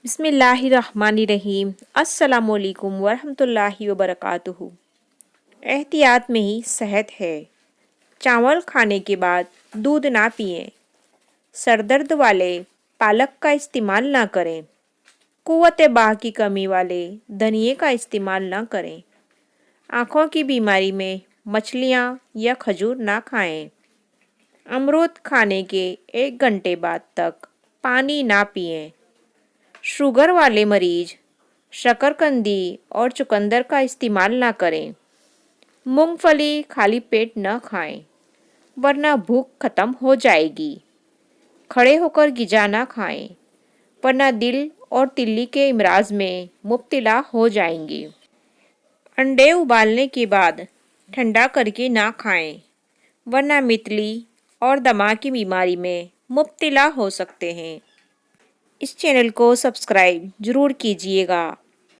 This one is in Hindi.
बिस्मिल्लाहिर्रहमानिर्रहीम। अस्सलामुअलैकुम वरहमतुल्लाहि वबरकातुहू। एहतियात में ही सेहत है। चावल खाने के बाद दूध ना पिएं। सरदर्द वाले पालक का इस्तेमाल ना करें। कुव्वत बाह की कमी वाले धनिए का इस्तेमाल ना करें। आँखों की बीमारी में मछलियाँ या खजूर ना खाएं। अमरूद खाने के 1 घंटे बाद तक पानी ना पिएं। शुगर वाले मरीज शकरकंदी और चुकंदर का इस्तेमाल ना करें। मूंगफली खाली पेट न खाएं, वरना भूख खत्म हो जाएगी। खड़े होकर गिजा ना खाएं, वरना दिल और तिल्ली के इमराज में मुब्तला हो जाएंगी। अंडे उबालने के बाद ठंडा करके ना खाएं, वरना मितली और दमा की बीमारी में मुब्तला हो सकते हैं। इस चैनल को सब्सक्राइब ज़रूर कीजिएगा।